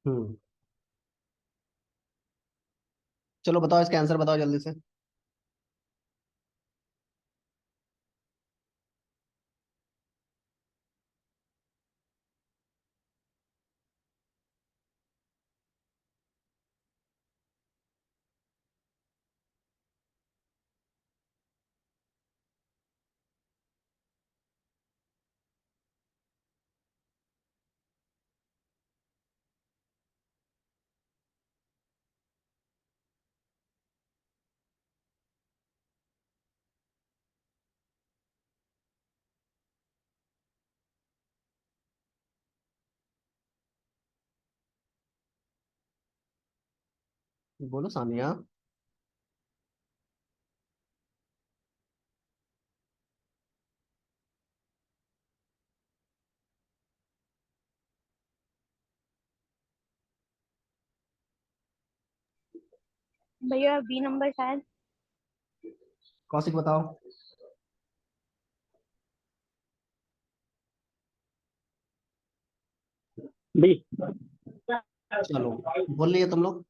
हम्म। चलो बताओ, इसका आंसर बताओ जल्दी से। बोलो सानिया। भैया बी नंबर शायद। कौशिक बताओ। बी। चलो, बोल लिए तुम लोग।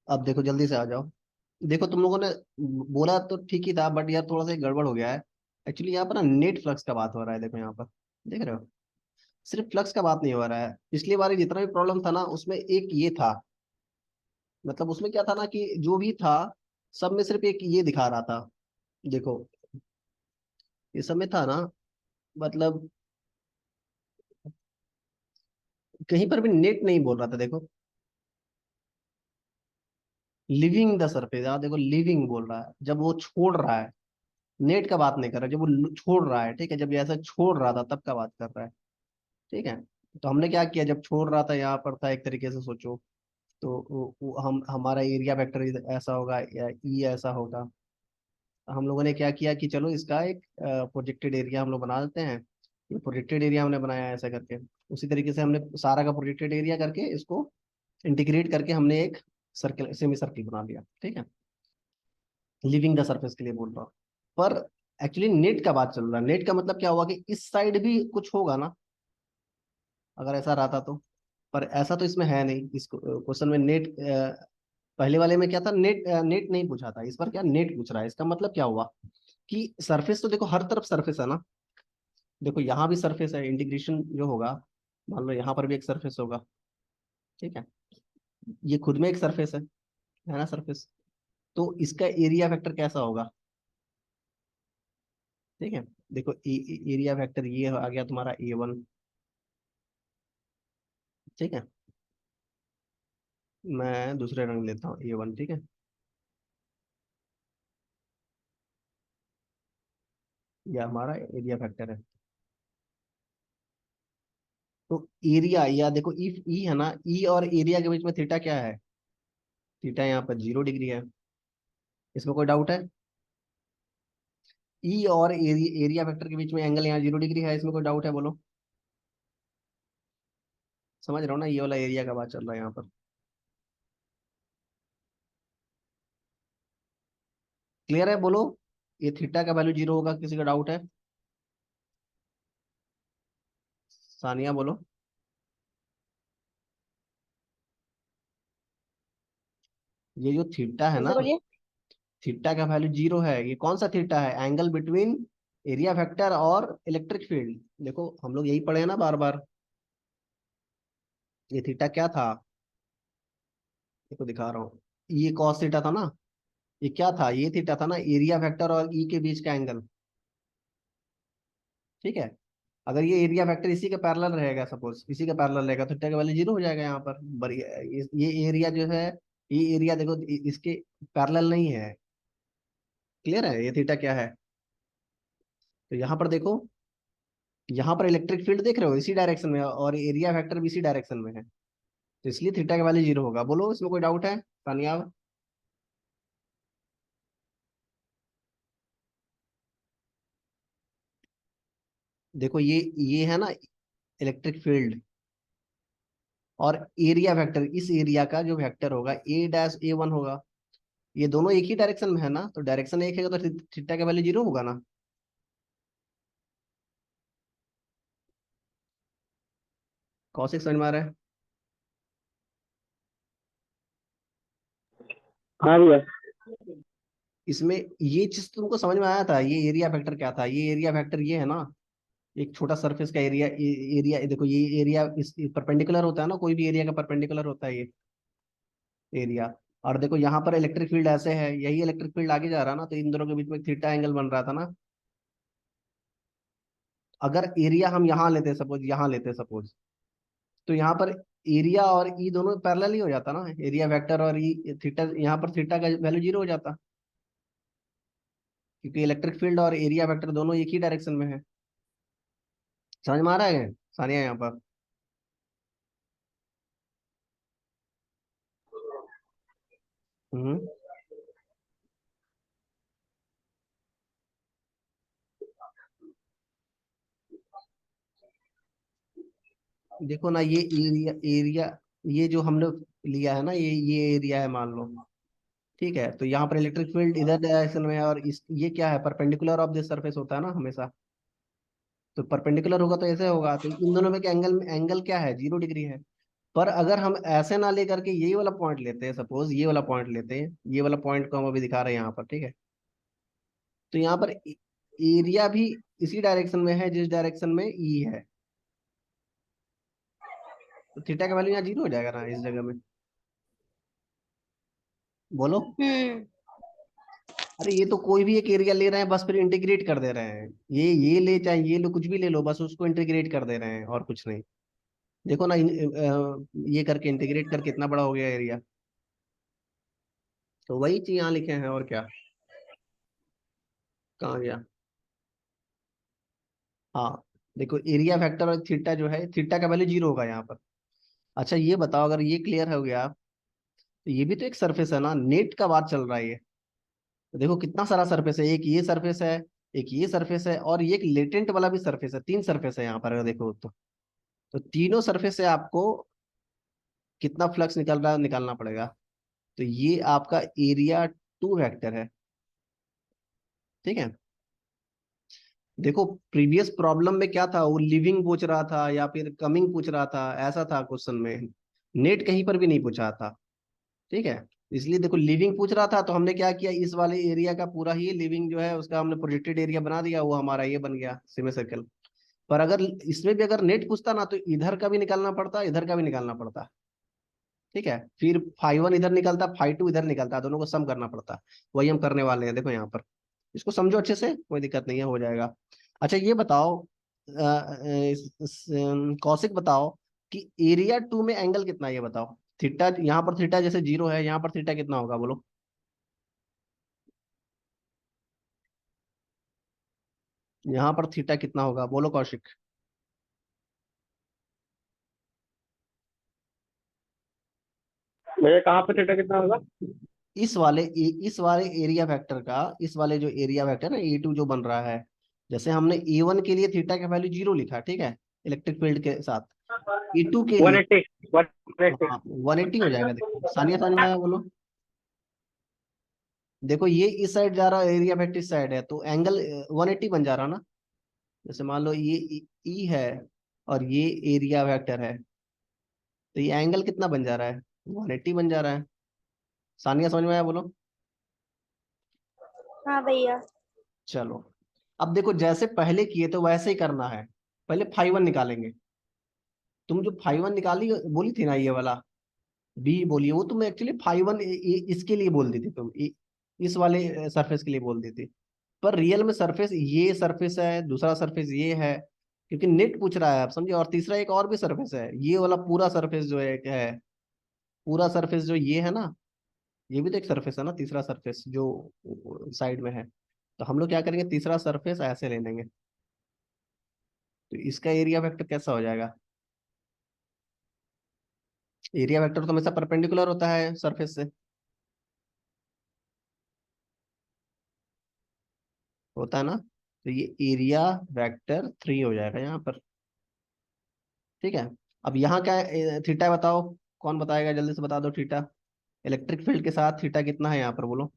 अब देखो जल्दी से आ जाओ। देखो तुम लोगों ने बोला तो ठीक ही था, बट यार थोड़ा सा एक गड़बड़ हो गया है। एक्चुअली यहाँ पर ना नेट फ्लक्स का बात हो रहा है, देखो यहाँ पर। देख रहे हो? सिर्फ फ्लक्स का बात नहीं हो रहा है। पिछली बार जितना भी प्रॉब्लम था ना, उसमें एक ये था। मतलब उसमें क्या था ना, कि जो भी था सब में सिर्फ एक ये दिखा रहा था। देखो, ये सब में था ना, मतलब कहीं पर भी नेट नहीं बोल रहा था, देखो। लिविंग द सरफेस, यहाँ देखो लिविंग बोल रहा है जब वो छोड़ रहा है। नेट का बात नहीं कर रहा, जब वो छोड़ रहा है, ठीक है, जब ये ऐसा छोड़ रहा था तब का बात कर रहा है। ठीक है। तो हमने क्या किया, जब छोड़ रहा था यहाँ पर था, एक तरीके से सोचो। तो हम हमारा एरिया वेक्टर ऐसा होगा या ई ऐसा होगा। हम लोगों ने क्या किया कि चलो इसका एक प्रोजेक्टेड एरिया हम लोग बना देते हैं। ये प्रोजेक्टेड एरिया हमने बनाया है ऐसा करके। उसी तरीके से हमने सारा का प्रोजेक्टेड एरिया करके इसको इंटीग्रेट करके हमने एक सर्कल, सेमी सर्कल बना लिया, ठीक है। लिविंग द सरफेस के लिए बोल रहा हूँ। पर एक्चुअली नेट का बात चल रहा है। नेट का मतलब क्या हुआ कि इस साइड भी कुछ होगा ना, अगर ऐसा रहा था तो। पर ऐसा तो इसमें है नहीं, इस क्वेश्चन में नेट। पहले वाले में क्या था, नेट नेट नहीं पूछा था, इस पर क्या नेट पूछ रहा है। इसका मतलब क्या हुआ कि सरफेस तो देखो हर तरफ सरफेस है ना। देखो यहाँ भी सरफेस है, इंटीग्रेशन जो होगा, मान लो यहाँ पर भी एक सरफेस होगा, ठीक है। ये खुद में एक सरफेस है ना सरफेस। तो इसका एरिया वेक्टर कैसा होगा, ठीक है। देखो एरिया वेक्टर ये आ गया तुम्हारा A1, ठीक है। मैं दूसरे रंग लेता हूँ A1, ठीक है। ये हमारा एरिया फैक्टर है। तो एरिया, या देखो इफ ई है ना, ई और एरिया के बीच में थीटा क्या है। थीटा यहाँ पर 0 डिग्री है। इसमें कोई डाउट है? ई और एरिया वेक्टर के बीच में एंगल यहाँ 0 डिग्री है, इसमें कोई डाउट है, बोलो। समझ रहा हूँ ना, ये वाला एरिया का बात चल रहा है यहाँ पर। क्लियर है, बोलो। ये थीटा का वैल्यू 0 होगा, किसी का डाउट है? सानिया बोलो। ये जो थीटा है फिर ना, से बोलिए। थीटा का वैल्यू 0 है। ये कौन सा थीटा है? एंगल बिटवीन एरिया वेक्टर और इलेक्ट्रिक फील्ड। देखो हम लोग यही पढ़े हैं ना बार बार। ये थीटा क्या था, देखो दिखा रहा हूँ। ये कॉस थीटा था ना। ये क्या था, ये थीटा था ना, एरिया वेक्टर और ई के बीच का एंगल, ठीक है। अगर ये एरिया वेक्टर इसी के पैरेलल रहेगा, सपोज इसी का पैरेलल रहेगा, तो थीटा का वैल्यू 0 हो जाएगा यहाँ पर। ये एरिया जो है, ये एरिया देखो इसके पैरेलल नहीं है। क्लियर है, ये थीटा क्या है। तो यहाँ पर देखो, यहाँ पर इलेक्ट्रिक फील्ड देख रहे हो इसी डायरेक्शन में, और एरिया वेक्टर भी इसी डायरेक्शन में है। तो इसलिए थीटा का वैल्यू 0 होगा। बोलो, इसमें कोई डाउट है, कामयाब? देखो ये है ना इलेक्ट्रिक फील्ड, और एरिया वेक्टर, इस एरिया का जो वेक्टर होगा A-A1 होगा। ये दोनों एक ही डायरेक्शन में है ना, तो डायरेक्शन एक है तो थीटा का वैल्यू 0 होगा ना। कौशिक समझ में आ रहा है? हाँ भैया। इसमें ये चीज तुमको समझ में आया था, ये एरिया फैक्टर क्या था? ये एरिया फैक्टर ये है ना, एक छोटा सरफेस का एरिया, एरिया देखो ये एरिया इस परपेंडिकुलर होता है ना, कोई भी एरिया का परपेंडिकुलर होता है ये एरिया। और देखो यहाँ पर इलेक्ट्रिक फील्ड ऐसे है, यही इलेक्ट्रिक फील्ड आगे जा रहा है ना, तो इन दोनों के बीच में थीटा एंगल बन रहा था ना। अगर एरिया हम यहाँ लेते सपोज, यहाँ लेते सपोज, तो यहाँ पर एरिया और ई दोनों पैरेलल ही हो जाता ना, एरिया वेक्टर और ई थीटा, यहाँ पर थीटा का वैल्यू जीरो हो जाता, क्योंकि इलेक्ट्रिक फील्ड और एरिया वेक्टर दोनों एक ही डायरेक्शन में है। समझ में आ रहा है सानिया यहाँ पर? हम्म। देखो ना, ये एरिया एरिया ये जो हमने लिया है ना, ये एरिया है मान लो, ठीक है? तो यहाँ पर इलेक्ट्रिक फील्ड इधर डायरेक्शन में है, और इस ये क्या है, परपेंडिकुलर ऑफ दिस सरफेस होता है ना हमेशा। तो परपेंडिकुलर होगा तो ऐसे होगा, तो इन दोनों में क्या एंगल, एंगल क्या है, 0 डिग्री है। पर अगर हम ऐसे ना लेकर के यही वाला पॉइंट लेते हैं, सपोज ये वाला पॉइंट लेते हैं, ये वाला पॉइंट को हम अभी दिखा रहे हैं यहाँ पर, ठीक है? तो यहाँ पर एरिया भी इसी डायरेक्शन में है जिस डायरेक्शन में ई है, तो थीटा का वैल्यू यहाँ 0 हो जाएगा ना इस जगह में। बोलो। हम्म। अरे ये तो कोई भी एक एरिया ले रहे हैं, बस फिर इंटीग्रेट कर दे रहे हैं, ये ले चाहे ये लो, कुछ भी ले लो, बस उसको इंटीग्रेट कर दे रहे हैं और कुछ नहीं। देखो ना ये करके इंटीग्रेट करके इतना बड़ा हो गया एरिया। तो वही चीज यहाँ लिखे हैं, और क्या? कहाँ गया? हाँ, देखो एरिया फैक्टर और थीटा जो है, थीटा का वैल्यू 0 होगा यहाँ पर। अच्छा ये बताओ, अगर ये क्लियर हो गया, तो ये भी तो एक सरफेस है ना, नेट का बात चल रहा है ये। तो देखो कितना सारा सरफेस है, एक ये सरफेस है, एक ये सरफेस है, और ये एक लेटेंट वाला भी सरफेस है, 3 सरफेस है यहाँ पर अगर देखो तो तीनों सरफेस से आपको कितना फ्लक्स निकल रहा है निकालना पड़ेगा। तो ये आपका एरिया टू वेक्टर है, ठीक है? देखो प्रीवियस प्रॉब्लम में क्या था, वो लिविंग पूछ रहा था या फिर कमिंग पूछ रहा था, ऐसा था क्वेश्चन में। नेट कहीं पर भी नहीं पूछा था, ठीक है? इसलिए देखो लिविंग पूछ रहा था, तो हमने क्या किया, इस वाले एरिया का पूरा ही लिविंग जो है उसका हमने प्रोजेक्टेड एरिया बना दिया, वो हमारा ये बन गया सेमी सर्कल। पर अगर इसमें भी अगर नेट पूछता ना, तो इधर का भी निकालना पड़ता, इधर का भी निकालना पड़ता, ठीक है? फिर फाई 1 इधर निकलता, फाई 2 इधर निकलता, दोनों को सम करना पड़ता। वही हम करने वाले हैं, देखो यहाँ पर। इसको समझो अच्छे से, कोई दिक्कत नहीं है, हो जाएगा। अच्छा ये बताओ, कौशिक बताओ कि एरिया टू में एंगल कितना है, ये बताओ। थीटा यहाँ पर, थीटा जैसे 0 है, यहाँ पर थीटा कितना होगा बोलो? यहाँ पर थीटा कितना होगा बोलो कौशिक? भैया कहाँ पे थीटा कितना होगा? इस वाले एरिया वेक्टर का, इस वाले जो एरिया वेक्टर है ना, E2 जो बन रहा है, जैसे हमने E1 के लिए थीटा का वैल्यू 0 लिखा, ठीक है, इलेक्ट्रिक फील्ड के साथ। E2 के वन लिए एट्टी 180। हाँ 180 हो जाएगा। देखो सानिया समझ में आया बोलो? देखो ये इस साइड जा रहा है, एरिया वेक्टर इस साइड है, तो एंगल 180 बन जा रहा ना। जैसे मान लो ये ई है, और ये एरिया वेक्टर है, तो ये एंगल कितना बन जा रहा है? 180 बन जा रहा है। सानिया समझ में आया बोलो? हाँ भैया। चलो, अब देखो जैसे पहले किए तो वैसे ही करना है। पहले फाई 1 निकालेंगे। तुम जो फाई 1 निकाली बोली थी ना, ये वाला बी बोलिए, वो तुम एक्चुअली फाई 1 इसके लिए बोल दी थी तुम, इस वाले सरफेस के लिए बोल दी थी। पर रियल में सरफेस ये सरफेस है, दूसरा सरफेस ये है, क्योंकि नेट पूछ रहा है, आप समझे? और तीसरा एक और भी सरफेस है, ये वाला पूरा सरफेस जो है पूरा सरफेस जो ये है ना, ये भी तो एक सरफेस है ना, तीसरा सरफेस जो साइड में है। तो हम लोग क्या करेंगे, तीसरा सरफेस ऐसे ले लेंगे, तो इसका एरिया वेक्टर कैसा हो जाएगा? एरिया वेक्टर तो हमेशा परपेंडिकुलर होता है सरफेस से, होता है ना? तो ये एरिया वेक्टर 3 हो जाएगा यहाँ पर, ठीक है? अब यहाँ क्या है, थीटा बताओ, कौन बताएगा, जल्दी से बता दो थीटा। इलेक्ट्रिक फील्ड के साथ थीटा कितना है यहाँ पर बोलो?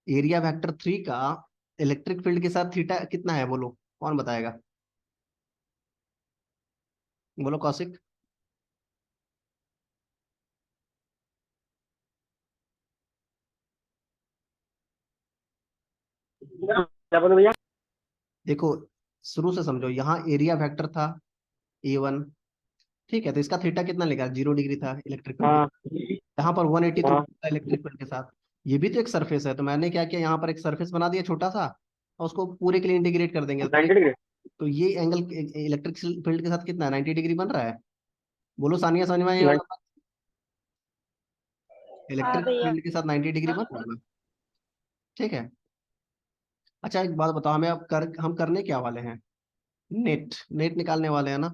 एरिया वेक्टर 3 का इलेक्ट्रिक फील्ड के साथ थीटा कितना है बोलो, कौन बताएगा? बोलो कौशिक। क्या बोले भैया? देखो शुरू से समझो, यहाँ एरिया वेक्टर था A1, ठीक है, तो इसका थीटा कितना लिखा, 0 डिग्री था इलेक्ट्रिक फील्ड के। हाँ यहाँ पर 180 तो हाँ। था इलेक्ट्रिक फील्ड के साथ। ये भी तो एक सरफेस है, तो मैंने क्या किया, यहाँ पर एक सरफेस बना दिया छोटा सा, और उसको पूरे के लिए इंटीग्रेट कर देंगे, 90 डिग्री। तो ये एंगल इलेक्ट्रिक फील्ड के साथ कितना है, 90 डिग्री बन रहा है। बोलो सानिया समझ में आया ये वाला बात? हाँ इलेक्ट्रिक भैया। फील्ड के साथ 90 डिग्री बन रहा है, ठीक है। अच्छा एक बात बताओ, हमें अब हम करने क्या वाले हैं, नेट नेट निकालने वाले हैं ना।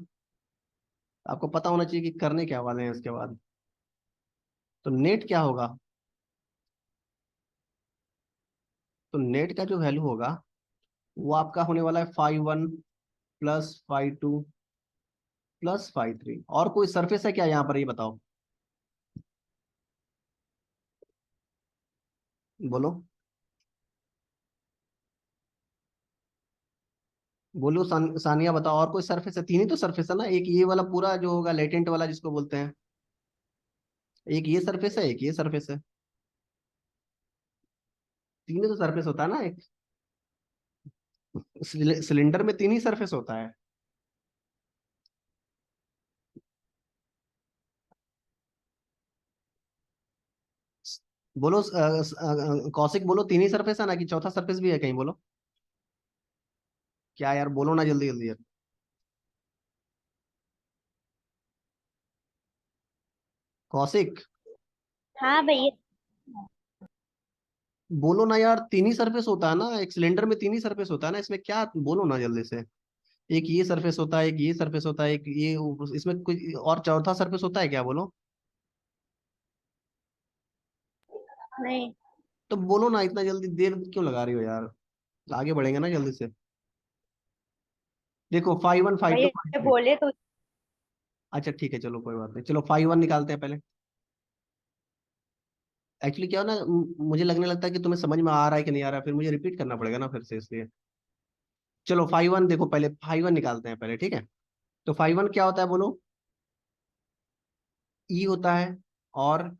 आपको पता होना चाहिए कि करने क्या वाले हैं उसके बाद। तो नेट क्या होगा, तो नेट का जो वैल्यू होगा वो आपका होने वाला है phi 1 plus phi 2 plus phi 3। और कोई सरफेस है क्या यहाँ पर, ये बताओ, बोलो बोलो सानिया बताओ, और कोई सरफेस है, तीन ही तो सरफेस है ना, एक ये वाला पूरा जो होगा लेटेंट वाला जिसको बोलते हैं, एक ये सरफेस है, एक ये सरफेस है, तीन ही तो सरफेस होता है ना एक सिलेंडर में, तीन ही सरफेस होता है। बोलो कौशिक, बोलो तीन ही सरफेस है ना, कि चौथा सरफेस भी है कहीं, बोलो क्या यार, बोलो ना जल्दी जल्दी यार। कौशिक हाँ भैया। बोलो ना यार, तीन ही सरफेस होता है ना, एक सिलेंडर में तीन ही सरफेस होता है ना, इसमें क्या, बोलो ना जल्दी से। एक ये सरफेस होता है, एक ये सरफेस होता है, एक ये, इसमें कोई और चौथा सरफेस होता है क्या, बोलो। नहीं तो बोलो ना, इतना जल्दी देर क्यों लगा रही हो यार, आगे बढ़ेंगे ना जल्दी से। देखो फाई 1 फाई 2 भैया, बोले तो। अच्छा ठीक है, चलो कोई बात नहीं, चलो फाई 1 निकालते हैं पहले। एक्चुअली क्या हो ना, मुझे लगने लगता है कि तुम्हें समझ में आ रहा है कि नहीं आ रहा है, फिर मुझे रिपीट करना पड़ेगा ना फिर से, इसलिए। चलो फाई 1 देखो, पहले फाई 1 निकालते हैं पहले, ठीक है। तो फाई 1 क्या होता है, बोलो। ई होता है, और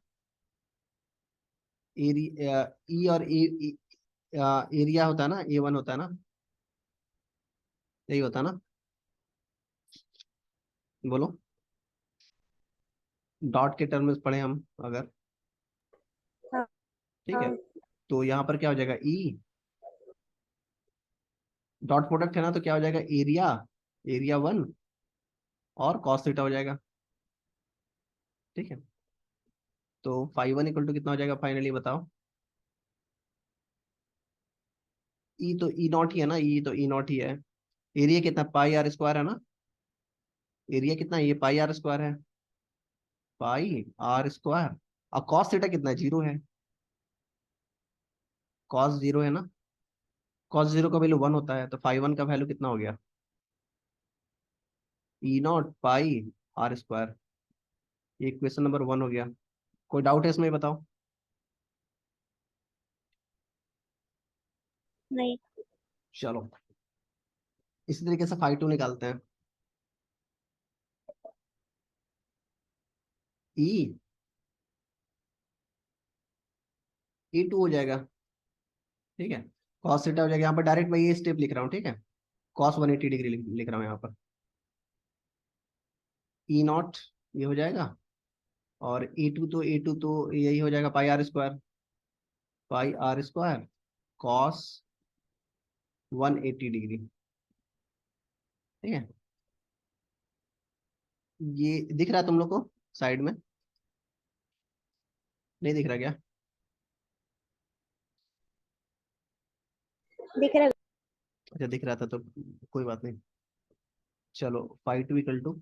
एरिया, ई और एरिया होता है ना, A1 होता है ना, यही होता है ना, बोलो। डॉट के टर्म में पढ़े हम अगर, हाँ ठीक है, हाँ। तो यहाँ पर क्या हो जाएगा, ई डॉट प्रोडक्ट है ना, तो क्या हो जाएगा, एरिया एरिया 1 और कॉस थीटा हो जाएगा, ठीक है। तो फाई 1 इक्वल टू कितना हो जाएगा फाइनली, बताओ। ई तो E0 ही है ना, ई तो E0 ही है। एरिया कितना, पाई r² है ना, एरिया कितना है, ये पाई r² है, पाई r²। और कॉस थीटा कितना है, 0 है, कॉस 0 है ना, कॉस 0 का वैल्यू 1 होता है, तो फाई 1 का वैल्यू कितना हो गया, E0 पाई r²। ये क्वेश्चन नंबर 1 हो गया। कोई डाउट है इसमें, बताओ। नहीं। चलो इसी तरीके से फाई 2 निकालते हैं। ई E2 हो जाएगा, ठीक है। कॉस थीटा हो जाएगा, यहाँ पर डायरेक्ट मैं ये स्टेप लिख रहा हूँ, ठीक है। cos 180 डिग्री लिख रहा हूँ यहाँ पर। E0 ये हो जाएगा, और E2 तो यही हो जाएगा, पाई r² कॉस 180 डिग्री, ठीक है। ये दिख रहा है तुम लोग को साइड में, नहीं दिख रहा क्या? दिख रहा है। अच्छा दिख रहा था तो कोई बात नहीं। चलो phi 2 equal to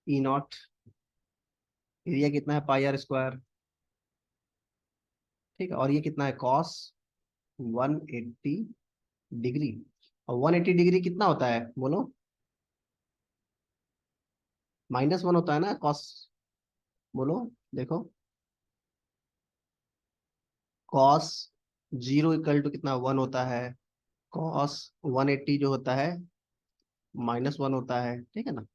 E0, area कितना है, पाई r², ठीक है, और ये कितना है, कॉस 180 डिग्री। और 180 डिग्री कितना होता है, बोलो। -1 होता है ना कॉस, बोलो, देखो। कॉस 0 इक्वल टू कितना, 1 होता है। कॉस 180 जो होता है -1 होता है, ठीक है ना।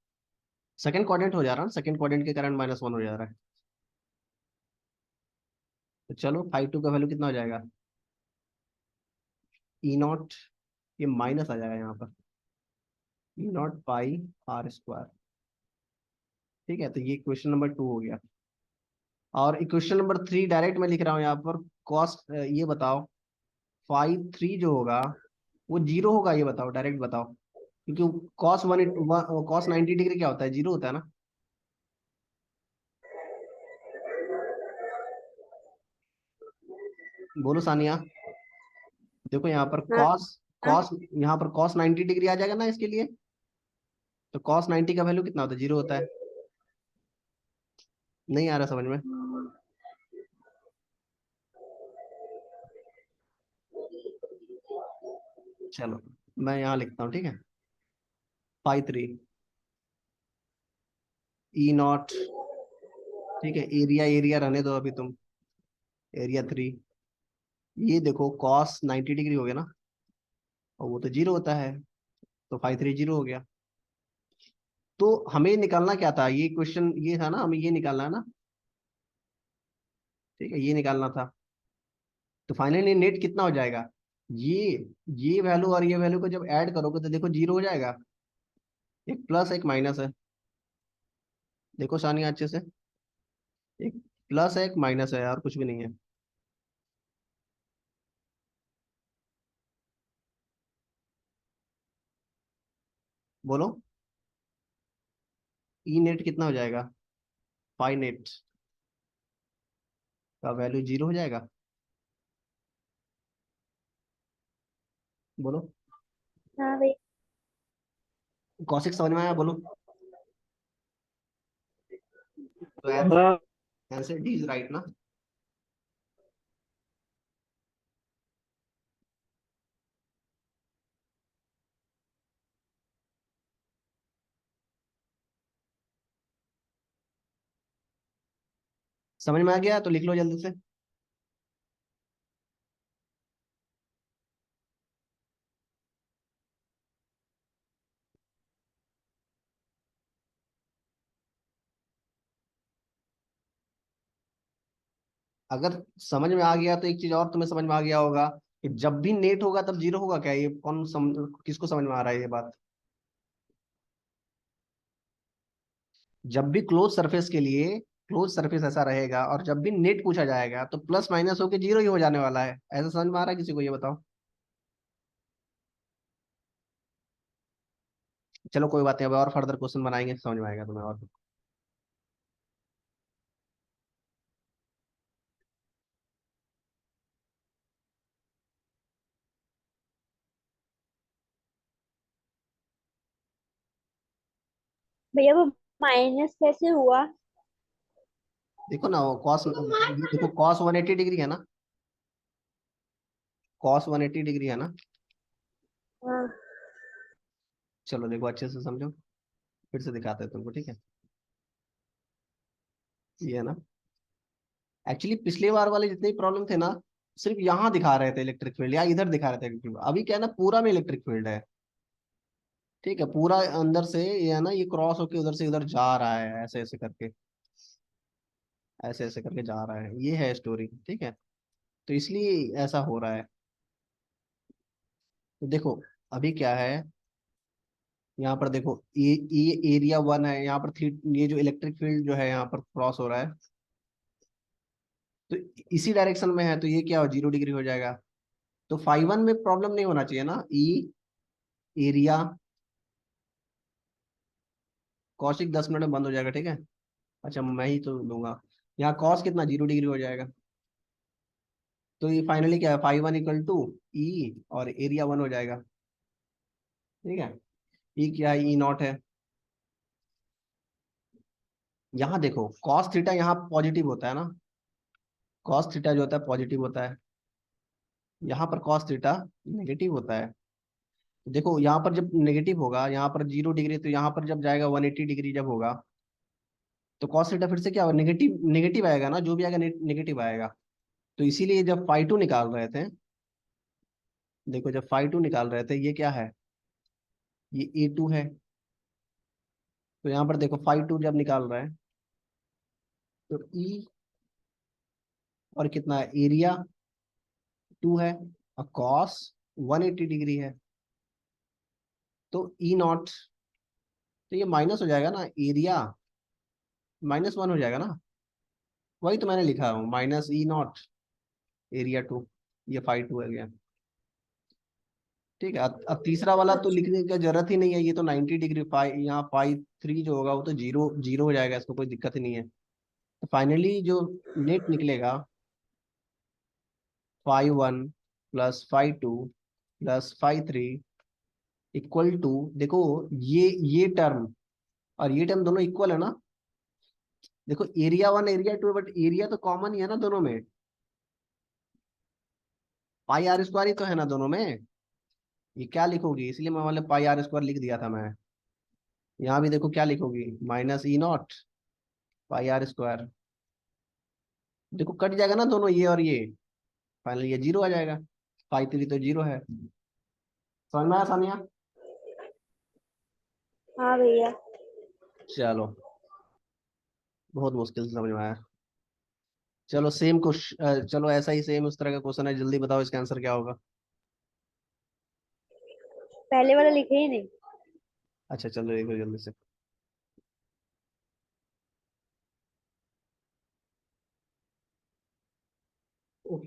सेकंड क्वाड्रेंट हो जा रहा है, सेकंड क्वाड्रेंट के कारण -1 हो जा रहा है। तो चलो φ2 का वैल्यू कितना हो जाएगा, E0, ये माइनस आ जाएगा यहाँ पर, E0 पाई r²। ठीक है, तो ये क्वेश्चन नंबर 2 हो गया। और इक्वेशन नंबर 3 डायरेक्ट मैं लिख रहा हूँ यहाँ पर। कॉस, ये बताओ φ3 जो होगा वो जीरो होगा, ये बताओ, डायरेक्ट बताओ, क्योंकि cos 90 डिग्री क्या होता है, जीरो होता है ना। बोलो सानिया। देखो यहाँ पर हाँ कॉस हाँ कॉस यहाँ पर cos 90 डिग्री आ जाएगा ना इसके लिए। तो cos 90 का वैल्यू कितना होता है, जीरो होता है। नहीं आ रहा समझ में। चलो मैं यहाँ लिखता हूँ, ठीक है। φ3 E0, ठीक है, एरिया एरिया रहने दो अभी तुम, एरिया 3। ये देखो cos 90 डिग्री हो गया ना, और वो तो जीरो होता है, तो φ3 जीरो हो गया। तो हमें निकालना क्या था, ये क्वेश्चन ये था ना, हमें ये निकालना है ना। ठीक है, ये निकालना था। तो फाइनली नेट कितना हो जाएगा, ये ये वैल्यू और ये वैल्यू को जब ऐड करोगे तो देखो जीरो हो जाएगा। एक प्लस एक माइनस है, देखो सानिया अच्छे से, एक प्लस है एक माइनस है, और कुछ भी नहीं है। बोलो, ई नेट कितना हो जाएगा, फाई नेट का वैल्यू जीरो हो जाएगा। बोलो, हाँ भैया। कौशिक समझ में आया, बोलो। तो हाँ आंसर डी इज राइट ना। समझ में आ गया तो लिख लो जल्दी से। अगर समझ में आ गया तो एक चीज और तुम्हें समझ में आ गया होगा कि जब भी नेट होगा तब जीरो होगा क्या, ये किसको समझ में आ रहा है ये बात। जब भी क्लोज सरफेस के लिए, क्लोज सरफेस ऐसा रहेगा और जब भी नेट पूछा जाएगा तो प्लस माइनस होके जीरो ही हो जाने वाला है, ऐसा समझ में आ रहा है किसी को, ये बताओ। चलो कोई बात नहीं, अब और फर्दर क्वेश्चन बनाएंगे तो समझ में आएगा तुम्हें और। भैया वो माइनस कैसे हुआ? देखो ना, वो कॉस, ये देखो cos 180 डिग्री है ना, cos 180 डिग्री है ना। हाँ चलो देखो अच्छे से समझो, फिर से दिखाते हैं तुमको, ठीक है। ये है ना, एक्चुअली पिछले बार वाले जितने प्रॉब्लम थे ना, सिर्फ यहाँ दिखा रहे थे इलेक्ट्रिक फील्ड या इधर दिखा रहे थे इलेक्ट्रिक फील्ड, अभी क्या है ना, पूरा में इलेक्ट्रिक फील्ड है। ठीक है, पूरा अंदर से ये है ना, ये क्रॉस होके उधर से उधर जा रहा है, ऐसे ऐसे करके, ऐसे ऐसे करके जा रहा है, ये है स्टोरी, ठीक है। तो इसलिए ऐसा हो रहा है। तो देखो अभी क्या है, यहाँ पर देखो ये एरिया 1 है, यहाँ पर थ्री, ये जो इलेक्ट्रिक फील्ड जो है यहाँ पर क्रॉस हो रहा है, तो इसी डायरेक्शन में है, तो ये क्या हो, 0 डिग्री हो जाएगा। तो φ1 में प्रॉब्लम नहीं होना चाहिए ना, ई एरिया। कौशिक 10 मिनट में बंद हो जाएगा, ठीक है। अच्छा मैं ही तो लूंगा, यहाँ कॉस कितना, 0 डिग्री हो जाएगा। तो ये फाइनली क्या है, φ1 = ई, और एरिया 1 हो जाएगा, ठीक है। ई क्या है, E0 है। यहाँ देखो कॉस थीटा यहाँ पॉजिटिव होता है ना, कॉस थीटा जो होता है पॉजिटिव होता है, यहाँ पर कॉस थीटा नेगेटिव होता है। देखो यहाँ पर जब नेगेटिव होगा, यहाँ पर 0 डिग्री, तो यहाँ पर जब जाएगा 180 डिग्री जब होगा, तो कॉस थीटा फिर से क्या होगा, नेगेटिव नेगेटिव आएगा ना, जो भी आएगा नेगेटिव आएगा। तो इसीलिए जब φ2 निकाल रहे थे, देखो जब φ2 निकाल रहे थे, ये क्या है, ये A2 है। तो यहाँ पर देखो फाई टू जब निकाल रहा है तो ई, और कितना है एरिया, टू है, और कॉस 180 डिग्री है, तो ई नॉट, तो ये माइनस हो जाएगा ना, एरिया -1 हो जाएगा ना। वही तो मैंने लिखा हूँ, -E0 एरिया टू, ये फाई टू है गया। ठीक है, अब तीसरा वाला तो अच्छा। लिखने की जरूरत ही नहीं है, ये तो 90 डिग्री, फाई यहाँ फाई थ्री जो होगा वो तो जीरो जीरो हो जाएगा, इसको कोई दिक्कत ही नहीं है। तो फाइनली जो नेट निकलेगा, phi 1 plus phi 2 plus phi 3 equal to, देखो ये टर्म और ये टर्म दोनों इक्वल है ना। देखो एरिया 1 एरिया 2, बट एरिया तो कॉमन ही है ना दोनों में, पाई r² ही तो है ना दोनों में। ये क्या लिखोगी, इसलिए मैं वाले पाई r² लिख दिया था मैं। यहाँ भी देखो क्या लिखोगी, -E0 पाई r²। देखो कट जाएगा ना दोनों, ये और ये, फाइनल ये जीरो आ जाएगा, फाई 3 तो जीरो है। समझ में आया सानिया? हाँ भैया। चलो, बहुत मुश्किल से समझ में आया। चलो सेम क्वेश्चन, चलो ऐसा ही सेम उस तरह का क्वेश्चन है, जल्दी बताओ इसका आंसर क्या होगा। पहले वाला लिखे ही नहीं। अच्छा चलो देखो जल्दी से। उफ,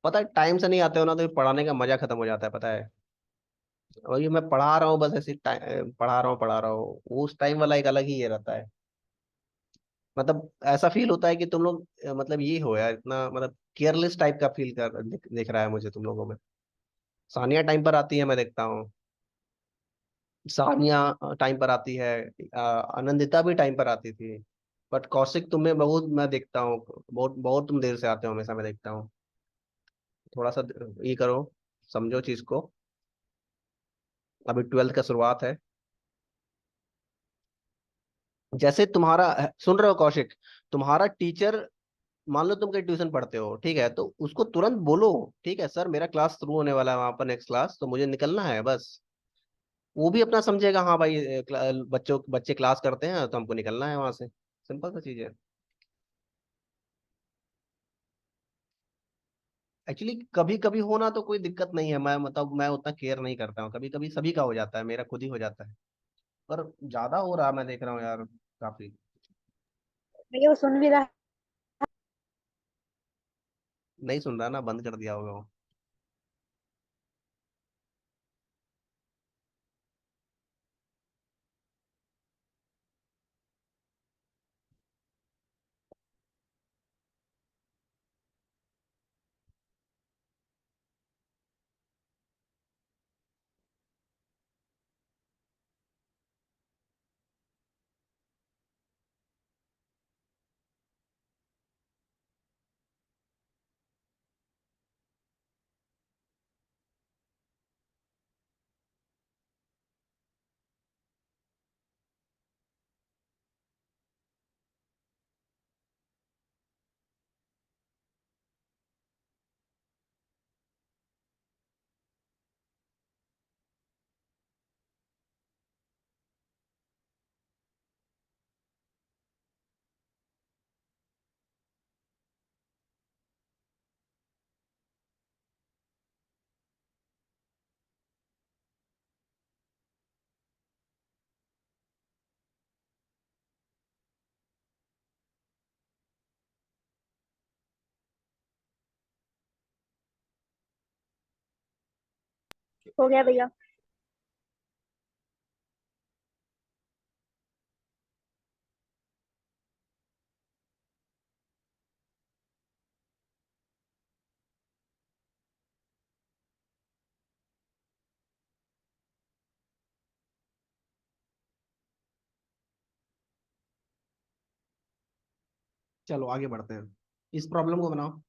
पता है टाइम से नहीं आते हो ना तो ये पढ़ाने का मजा खत्म हो जाता है, पता है। और ये मैं पढ़ा रहा हूँ बस ऐसे पढ़ा रहा हूँ, उस टाइम वाला एक अलग ही ये रहता है। मतलब ऐसा फील होता है कि तुम लोग मतलब ये हो यार, इतना मतलब केयरलेस टाइप का फील दिख रहा है मुझे तुम लोगों में। सानिया टाइम पर आती है मैं देखता हूँ, सानिया टाइम पर आती है, आनंदिता भी टाइम पर आती थी। बट कौशिक तुम्हें बहुत मैं देखता हूँ, बहुत बहुत तुम देर से आते हो हमेशा, मैं देखता हूँ। थोड़ा सा ये करो, समझो चीज को, अभी 12th का शुरुआत है। जैसे तुम्हारा, सुन रहे हो कौशिक, तुम्हारा टीचर, मान लो तुम कहीं ट्यूशन पढ़ते हो, ठीक है, तो उसको तुरंत बोलो, ठीक है सर मेरा क्लास शुरू होने वाला है वहां पर, नेक्स्ट क्लास, तो मुझे निकलना है बस। वो भी अपना समझेगा, हाँ भाई बच्चे क्लास करते हैं तो हमको निकलना है वहां से, सिंपल सा चीज है। एक्चुअली कभी कभी होना तो कोई दिक्कत नहीं है, मैं मतलब मैं उतना केयर नहीं करता हूँ, कभी कभी सभी का हो जाता है, मेरा खुद ही हो जाता है। पर ज्यादा हो रहा मैं देख रहा हूँ यार, काफी। भैया वो सुन भी रहा। नहीं सुन रहा ना, बंद कर दिया होगा वो। हो गया भैया। चलो आगे बढ़ते हैं, इस प्रॉब्लम को बनाओ।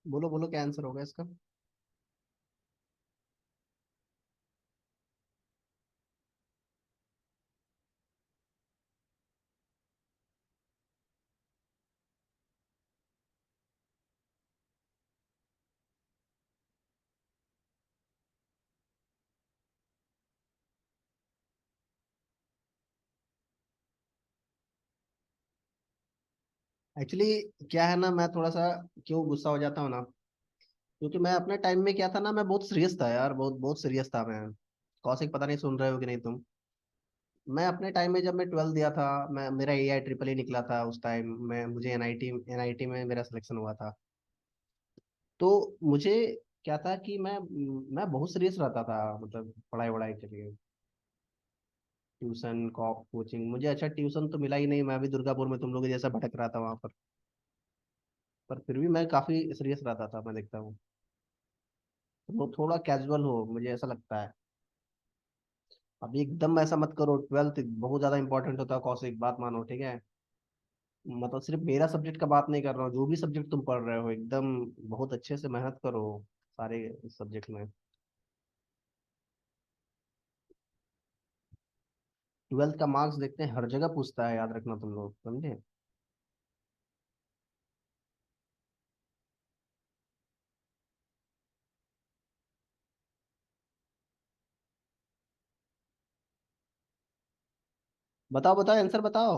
बोलो बोलो, क्या आंसर होगा इसका? एक्चुअली क्या है ना, मैं थोड़ा सा क्यों गुस्सा हो जाता हूँ ना, क्योंकि मैं अपने टाइम में क्या था ना, मैं बहुत सीरियस था यार, बहुत बहुत सीरियस था मैं। कौशिक, पता नहीं सुन रहे हो कि नहीं तुम। मैं अपने टाइम में, जब मैं 12 दिया था, मैं मेरा AI ट्रिपल ई निकला था उस टाइम में, मुझे एनआईटी में मेरा सिलेक्शन हुआ था। तो मुझे क्या था कि मैं बहुत सीरियस रहता था, मतलब पढ़ाई वढ़ाई के लिए। ट्यूशन कोचिंग, मुझे अच्छा ट्यूशन तो मिला ही नहीं, मैं भी दुर्गापुर में तुम लोग जैसा भटक रहा था वहां पर फिर भी मैं काफी सीरियस रहता था, मैं देखता हूँ। तुम लोग थोड़ा कैजुअल हो, मुझे ऐसा लगता है। अभी एकदम ऐसा मत करो, 12th बहुत ज्यादा इंपॉर्टेंट होता है कौशिक, बात मानो, ठीक है? मतलब सिर्फ मेरा सब्जेक्ट का बात नहीं कर रहा हूँ, जो भी सब्जेक्ट तुम पढ़ रहे हो एकदम बहुत अच्छे से मेहनत करो सारे सब्जेक्ट में। 12th का मार्क्स देखते हैं, हर जगह पूछता है, याद रखना तुम लोग, समझे? बताओ बताओ, आंसर बताओ।